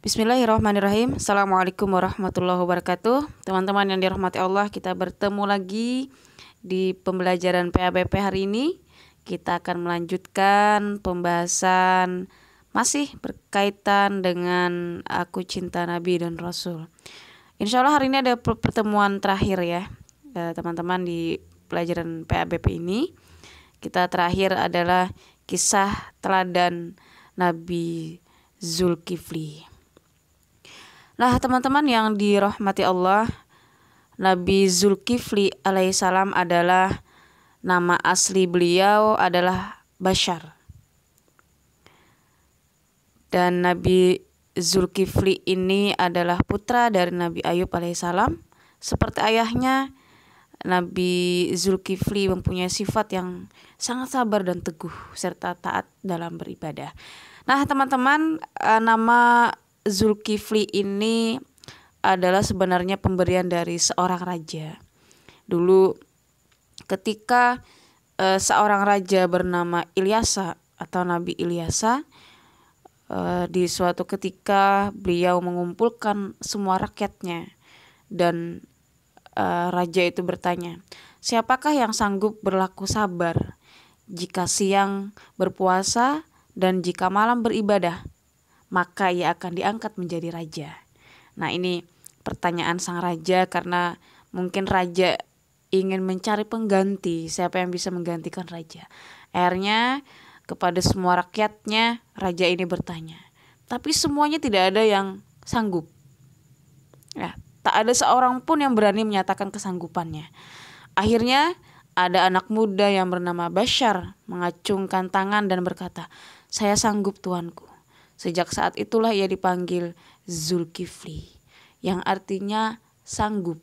Bismillahirrahmanirrahim. Assalamualaikum warahmatullahi wabarakatuh. Teman-teman yang dirahmati Allah, kita bertemu lagi di pembelajaran PABP hari ini. Kita akan melanjutkan pembahasan masih berkaitan dengan Aku Cinta Nabi dan Rasul. Insya Allah hari ini ada pertemuan terakhir ya teman-teman di pelajaran PABP ini. Kita terakhir adalah kisah teladan Nabi Zulkifli. Nah teman-teman yang dirahmati Allah, Nabi Zulkifli alaihissalam adalah nama asli beliau adalah Bashar. Dan Nabi Zulkifli ini adalah putra dari Nabi Ayub alaihissalam. Seperti ayahnya, Nabi Zulkifli mempunyai sifat yang sangat sabar dan teguh serta taat dalam beribadah. Nah teman-teman, nama Zulkifli ini adalah sebenarnya pemberian dari seorang raja. Dulu ketika seorang raja bernama Ilyasa atau Nabi Ilyasa, di suatu ketika beliau mengumpulkan semua rakyatnya dan raja itu bertanya, siapakah yang sanggup berlaku sabar jika siang berpuasa dan jika malam beribadah? Maka ia akan diangkat menjadi raja. Nah ini pertanyaan sang raja karena mungkin raja ingin mencari pengganti, siapa yang bisa menggantikan raja. Akhirnya kepada semua rakyatnya raja ini bertanya, tapi semuanya tidak ada yang sanggup. Ya, tak ada seorang pun yang berani menyatakan kesanggupannya. Akhirnya ada anak muda yang bernama Bashar mengacungkan tangan dan berkata, saya sanggup tuanku. Sejak saat itulah ia dipanggil Zulkifli, yang artinya sanggup.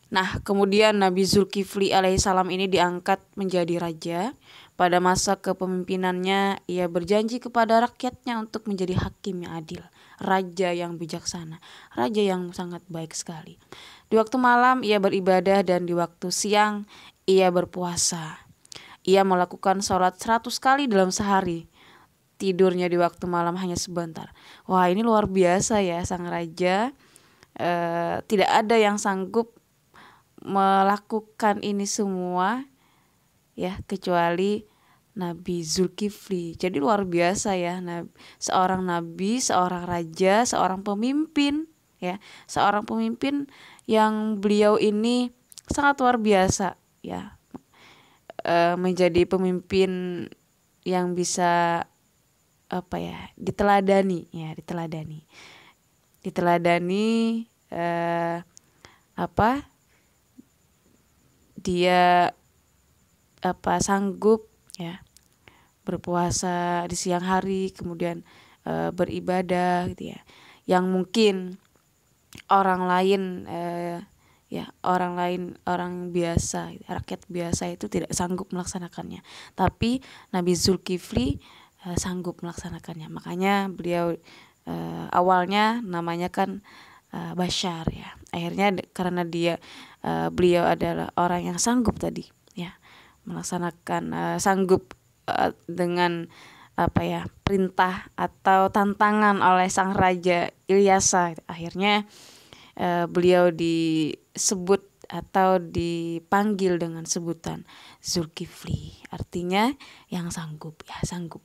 Nah, kemudian Nabi Zulkifli alaihissalam ini diangkat menjadi raja. Pada masa kepemimpinannya, ia berjanji kepada rakyatnya untuk menjadi hakim yang adil, raja yang bijaksana, raja yang sangat baik sekali. Di waktu malam ia beribadah dan di waktu siang ia berpuasa. Ia melakukan sholat 100 kali dalam sehari. Tidurnya di waktu malam hanya sebentar. Wah ini luar biasa ya sang raja. Tidak ada yang sanggup melakukan ini semua ya kecuali Nabi Zulkifli. Jadi luar biasa ya, seorang nabi, seorang raja, seorang pemimpin ya, seorang pemimpin yang beliau ini sangat luar biasa ya, menjadi pemimpin yang bisa diteladani dia sanggup ya berpuasa di siang hari, kemudian beribadah gitu ya, yang mungkin orang lain orang biasa, rakyat biasa itu tidak sanggup melaksanakannya, tapi Nabi Zulkifli sanggup melaksanakannya. Makanya beliau awalnya namanya kan Bashar ya. Akhirnya karena beliau adalah orang yang sanggup tadi ya melaksanakan, sanggup dengan perintah atau tantangan oleh sang raja Ilyasa. Akhirnya beliau disebut atau dipanggil dengan sebutan Zulkifli, artinya yang sanggup ya, sanggup.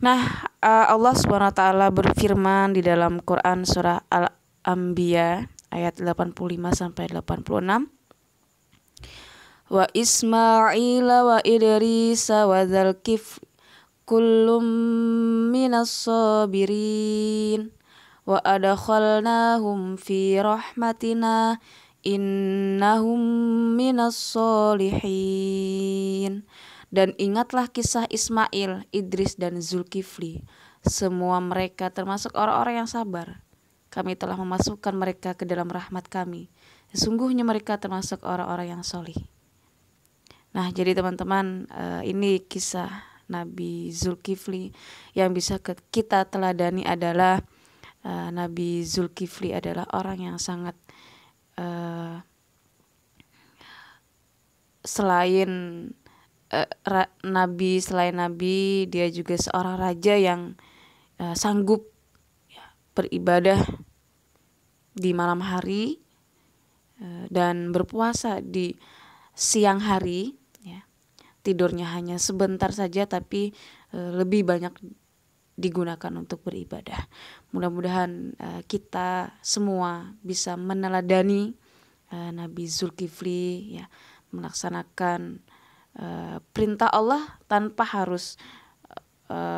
Nah, Allah Subhanahu wa taala berfirman di dalam Quran surah Al-Anbiya ayat 85 sampai 86. Wa Ismail wa Idris wa Dzalkif kullum minas sabirin wa adkhalnahum fi rahmatina innahum minas solihin. Dan ingatlah kisah Ismail, Idris dan Zulkifli. Semua mereka termasuk orang-orang yang sabar. Kami telah memasukkan mereka ke dalam rahmat kami. Sesungguhnya mereka termasuk orang-orang yang solih. Nah jadi teman-teman, ini kisah Nabi Zulkifli yang bisa kita teladani adalah Nabi Zulkifli adalah orang yang sangat selain nabi, dia juga seorang raja yang sanggup ya, beribadah di malam hari dan berpuasa di siang hari, ya, tidurnya hanya sebentar saja tapi lebih banyak digunakan untuk beribadah. Mudah-mudahan kita semua bisa meneladani Nabi Zulkifli, ya, melaksanakan perintah Allah tanpa harus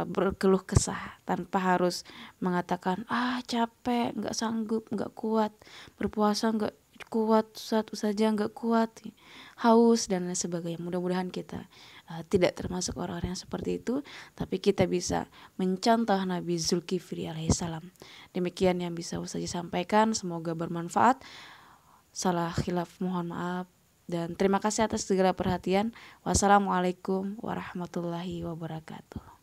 berkeluh kesah, tanpa harus mengatakan capek, nggak sanggup, nggak kuat, berpuasa nggak kuat, satu saja nggak kuat, haus dan lain sebagainya. Mudah-mudahan kita tidak termasuk orang-orang yang seperti itu, tapi kita bisa mencontoh Nabi Zulkifli alaihissalam. Demikian yang bisa Ustaz sampaikan, semoga bermanfaat. Salah khilaf mohon maaf dan terima kasih atas segala perhatian. Wassalamualaikum warahmatullahi wabarakatuh.